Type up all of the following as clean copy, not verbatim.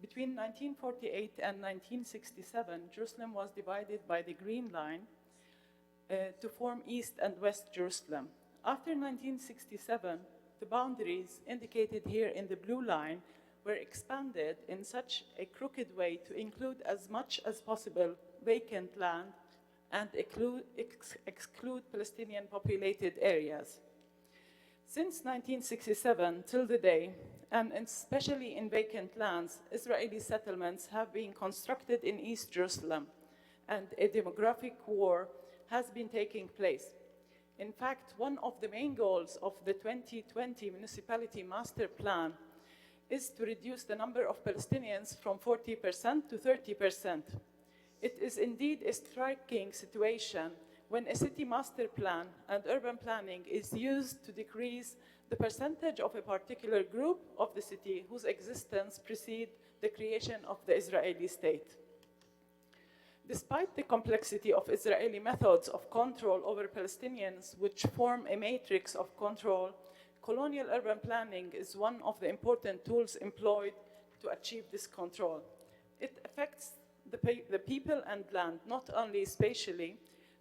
Between 1948 and 1967, Jerusalem was divided by the Green Line to form East and West Jerusalem. After 1967, the boundaries indicated here in the blue line were expanded in such a crooked way to include as much as possible vacant land and exclude Palestinian populated areas. Since 1967 till the day, and especially in vacant lands, Israeli settlements have been constructed in East Jerusalem, and a demographic war has been taking place. In fact, one of the main goals of the 2020 Municipality Master Plan is to reduce the number of Palestinians from 40% to 30%. It is indeed a striking situation when a city master plan and urban planning is used to decrease the percentage of a particular group of the city whose existence precede the creation of the Israeli state. Despite the complexity of Israeli methods of control over Palestinians, which form a matrix of control, colonial urban planning is one of the important tools employed to achieve this control. It affects the people and land, not only spatially,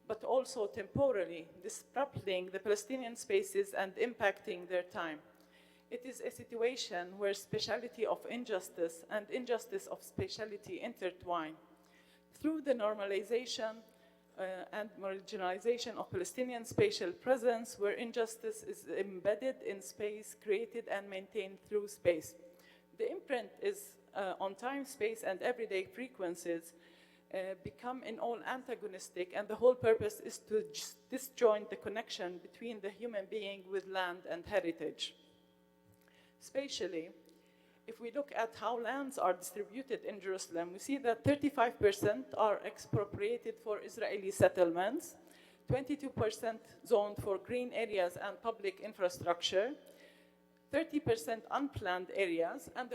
but also temporally, disrupting the Palestinian spaces and impacting their time. It is a situation where spatiality of injustice and injustice of spatiality intertwine. Through the normalization and marginalization of Palestinian spatial presence, where injustice is embedded in space, created and maintained through space. The imprint is on time, space, and everyday frequencies become in all antagonistic, and the whole purpose is to disjoint the connection between the human being with land and heritage. Spatially, if we look at how lands are distributed in Jerusalem, we see that 35% are expropriated for Israeli settlements, 22% zoned for green areas and public infrastructure, 30% unplanned areas, and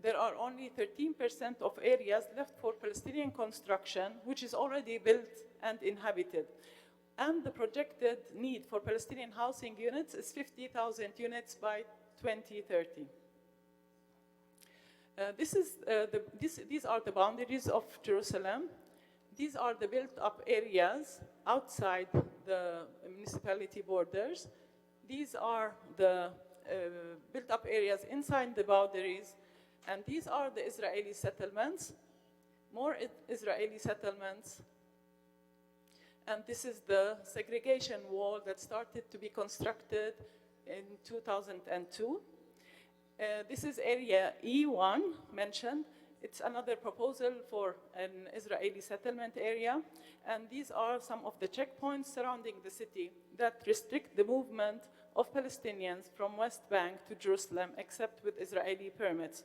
there are only 13% of areas left for Palestinian construction, which is already built and inhabited. And the projected need for Palestinian housing units is 50,000 units by 2030. These are the boundaries of Jerusalem. These are the built-up areas outside the municipality borders. These are the built-up areas inside the boundaries, and these are the Israeli settlements, more Israeli settlements, and this is the segregation wall that started to be constructed in 2002. This is area E1 mentioned. It's another proposal for an Israeli settlement area, and these are some of the checkpoints surrounding the city that restrict the movement of Palestinians from West Bank to Jerusalem, except with Israeli permits.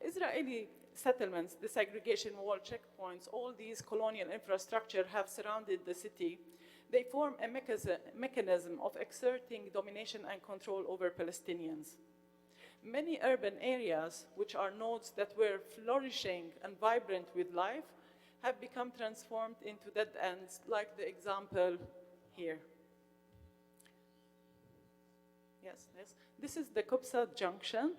Israeli settlements, the segregation wall checkpoints, all these colonial infrastructure have surrounded the city. They form a mechanism of exerting domination and control over Palestinians. Many urban areas, which are nodes that were flourishing and vibrant with life, have become transformed into dead ends, like the example here. Yes. This is the Kubsa Junction,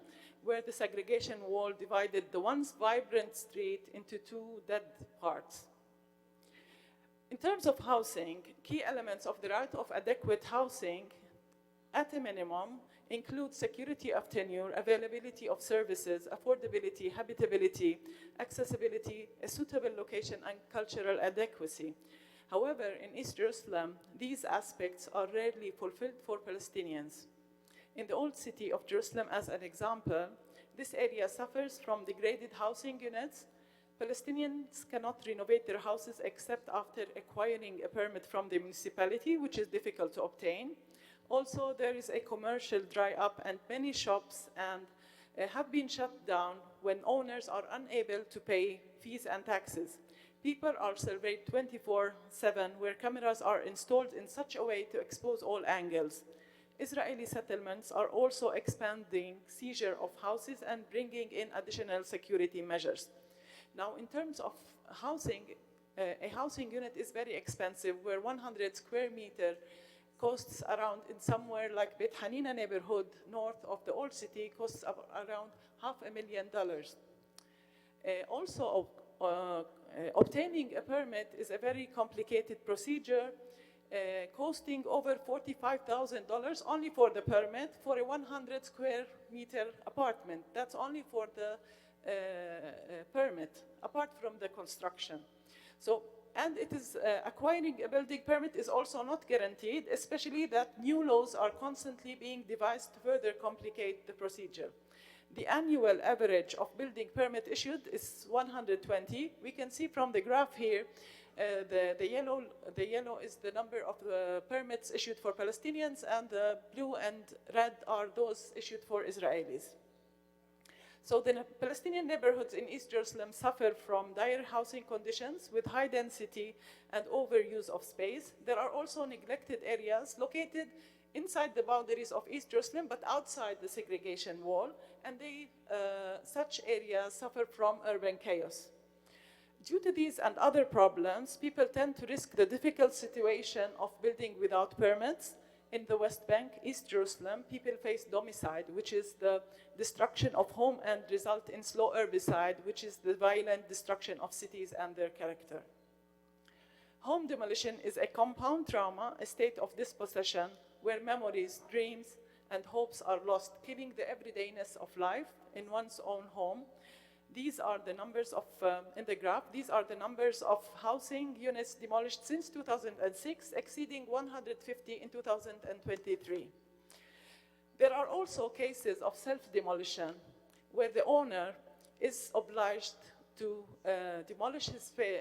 where the segregation wall divided the once vibrant street into two dead parts. In terms of housing, key elements of the right of adequate housing, at a minimum, include security of tenure, availability of services, affordability, habitability, accessibility, a suitable location, and cultural adequacy. However, in East Jerusalem, these aspects are rarely fulfilled for Palestinians. In the old city of Jerusalem, as an example, this area suffers from degraded housing units. Palestinians cannot renovate their houses except after acquiring a permit from the municipality, which is difficult to obtain. Also, there is a commercial dry up, and many shops have been shut down when owners are unable to pay fees and taxes. People are surveyed 24/7, where cameras are installed in such a way to expose all angles. Israeli settlements are also expanding seizure of houses and bringing in additional security measures. Now, in terms of housing, a housing unit is very expensive, where 100 square meter costs around, in somewhere like Beit Hanina neighborhood, north of the old city, costs around $500,000. Also, obtaining a permit is a very complicated procedure, costing over $45,000 only for the permit for a 100 square meter apartment. That's only for the permit, apart from the construction. So, and it is acquiring a building permit is also not guaranteed, especially that new laws are constantly being devised to further complicate the procedure. The annual average of building permit issued is 120. We can see from the graph here, the yellow is the number of permits issued for Palestinians, and the blue and red are those issued for Israelis. So the Palestinian neighborhoods in East Jerusalem suffer from dire housing conditions with high density and overuse of space. There are also neglected areas located inside the boundaries of East Jerusalem, but outside the segregation wall, and such areas suffer from urban chaos. Due to these and other problems, people tend to risk the difficult situation of building without permits. In the West Bank, East Jerusalem, people face domicide, which is the destruction of home and result in slow herbicide, which is the violent destruction of cities and their character. Home demolition is a compound trauma, a state of dispossession, where memories, dreams, and hopes are lost, killing the everydayness of life in one's own home. These are the numbers of, in the graph, these are the numbers of housing units demolished since 2006, exceeding 150 in 2023. There are also cases of self-demolition, where the owner is obliged to demolish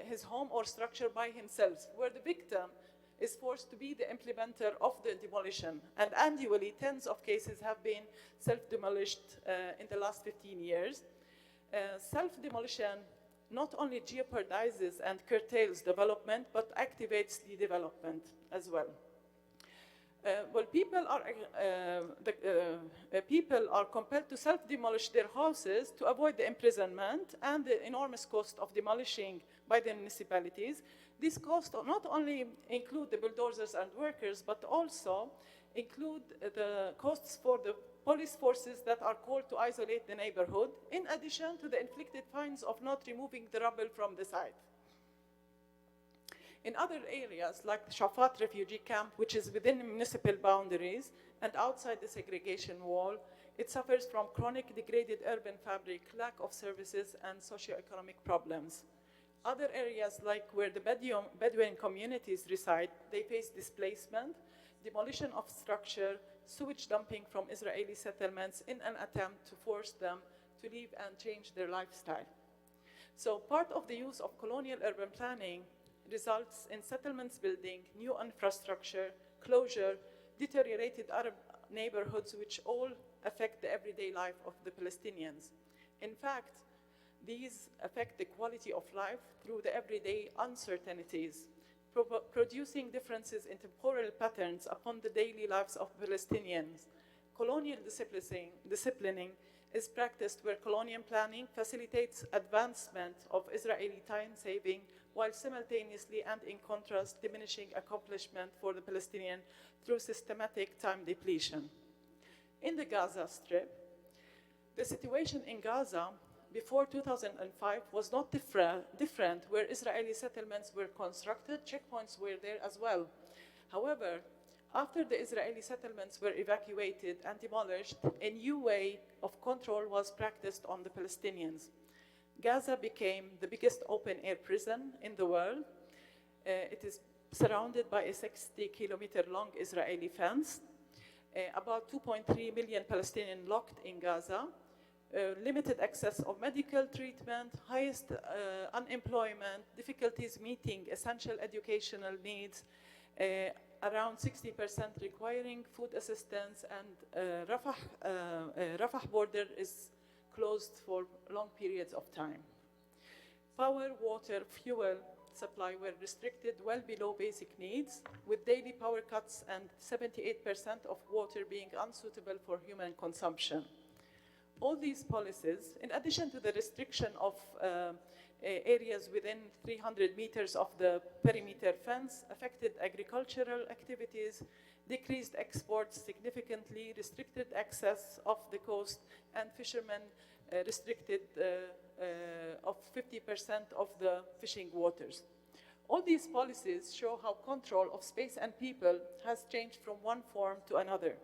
his home or structure by himself, where the victim is forced to be the implementer of the demolition. And annually, tens of cases have been self-demolished in the last 15 years. Self-demolition not only jeopardizes and curtails development, but activates the development as well. People are compelled to self-demolish their houses to avoid the imprisonment and the enormous cost of demolishing by the municipalities. These costs not only include the bulldozers and workers, but also include the costs for the police forces that are called to isolate the neighborhood, in addition to the inflicted fines of not removing the rubble from the site. In other areas, like the Shafat refugee camp, which is within municipal boundaries and outside the segregation wall, it suffers from chronic degraded urban fabric, lack of services, and socioeconomic problems. Other areas, like where the Bedouin communities reside, they face displacement, demolition of structure, sewage dumping from Israeli settlements in an attempt to force them to leave and change their lifestyle. So part of the use of colonial urban planning results in settlements building, new infrastructure, closure, deteriorated Arab neighborhoods, which all affect the everyday life of the Palestinians. In fact, these affect the quality of life through the everyday uncertainties, producing differences in temporal patterns upon the daily lives of Palestinians. Colonial disciplining is practiced where colonial planning facilitates advancement of Israeli time saving, while simultaneously and in contrast diminishing accomplishment for the Palestinian through systematic time depletion. In the Gaza Strip, the situation in Gaza before 2005 was not different, where Israeli settlements were constructed, checkpoints were there as well. However, after the Israeli settlements were evacuated and demolished, a new way of control was practiced on the Palestinians. Gaza became the biggest open-air prison in the world. It is surrounded by a 60-kilometer-long Israeli fence, about 2.3 million Palestinians locked in Gaza, limited access of medical treatment, highest unemployment, difficulties meeting essential educational needs, around 60% requiring food assistance, and Rafah border is closed for long periods of time. Power, water, fuel supply were restricted well below basic needs, with daily power cuts and 78% of water being unsuitable for human consumption. All these policies, in addition to the restriction of areas within 300 meters of the perimeter fence, affected agricultural activities, decreased exports significantly, restricted access off the coast, and fishermen restricted of 50% of the fishing waters. All these policies show how control of space and people has changed from one form to another.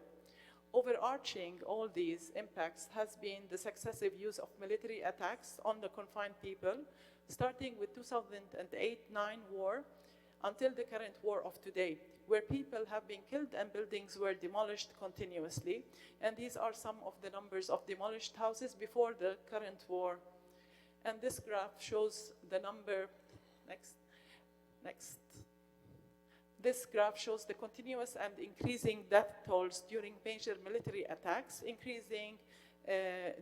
Overarching all these impacts has been the successive use of military attacks on the confined people, starting with 2008-9 war until the current war of today, where people have been killed and buildings were demolished continuously. And these are some of the numbers of demolished houses before the current war. And this graph shows the number, next. This graph shows the continuous and increasing death tolls during major military attacks, increasing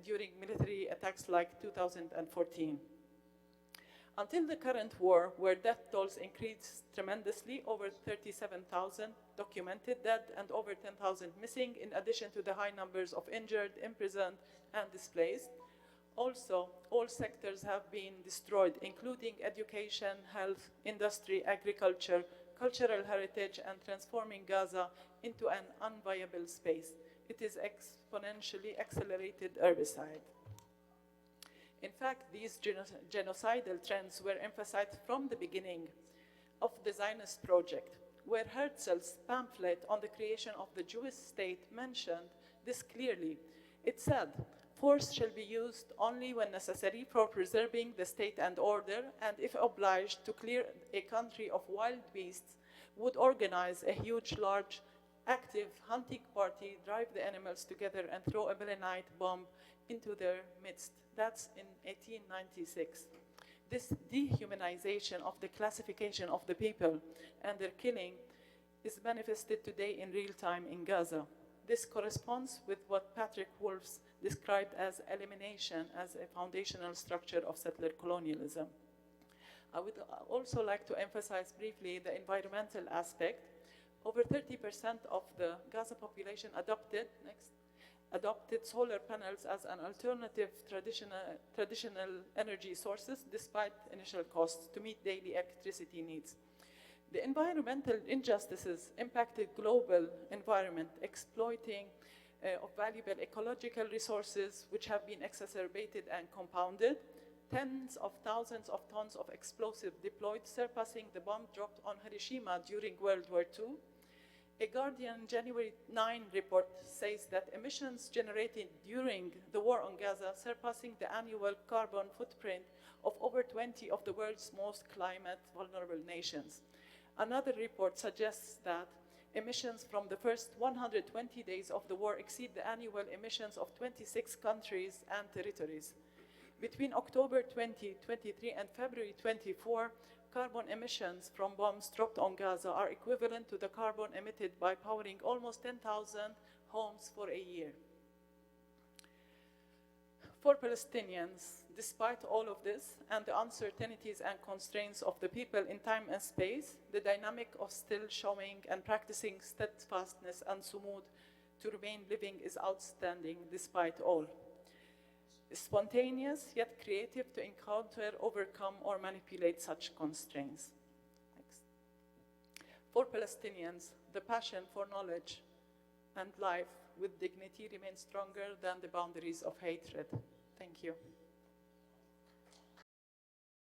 during military attacks like 2014. Until the current war, where death tolls increased tremendously, over 37,000 documented dead and over 10,000 missing, in addition to the high numbers of injured, imprisoned, and displaced. Also, all sectors have been destroyed, including education, health, industry, agriculture, cultural heritage, and transforming Gaza into an unviable space. It is exponentially accelerated herbicide. In fact, these genocidal trends were emphasized from the beginning of the Zionist project, where Herzl's pamphlet on the creation of the Jewish state mentioned this clearly. It said, "Force shall be used only when necessary for preserving the state and order, and if obliged to clear a country of wild beasts, would organize a huge, large, active hunting party, drive the animals together, and throw a melanite bomb into their midst." That's in 1896. This dehumanization of the classification of the people and their killing is manifested today in real time in Gaza. This corresponds with what Patrick Wolfs described as elimination as a foundational structure of settler colonialism. I would also like to emphasize briefly the environmental aspect. Over 30% of the Gaza population adopted solar panels as an alternative traditional energy sources despite initial costs to meet daily electricity needs. The environmental injustices impacted global environment, exploiting of valuable ecological resources which have been exacerbated and compounded. Tens of thousands of tons of explosive deployed, surpassing the bomb dropped on Hiroshima during World War II. A Guardian January 9 report says that emissions generated during the war on Gaza surpassing the annual carbon footprint of over 20 of the world's most climate vulnerable nations. Another report suggests that emissions from the first 120 days of the war exceed the annual emissions of 26 countries and territories. Between October 2023 and February 24, carbon emissions from bombs dropped on Gaza are equivalent to the carbon emitted by powering almost 10,000 homes for a year. For Palestinians, despite all of this and the uncertainties and constraints of the people in time and space, the dynamic of still showing and practicing steadfastness and sumud to remain living is outstanding despite all. Spontaneous yet creative to encounter, overcome, or manipulate such constraints. Next. For Palestinians, the passion for knowledge and life with dignity remains stronger than the boundaries of hatred. Thank you.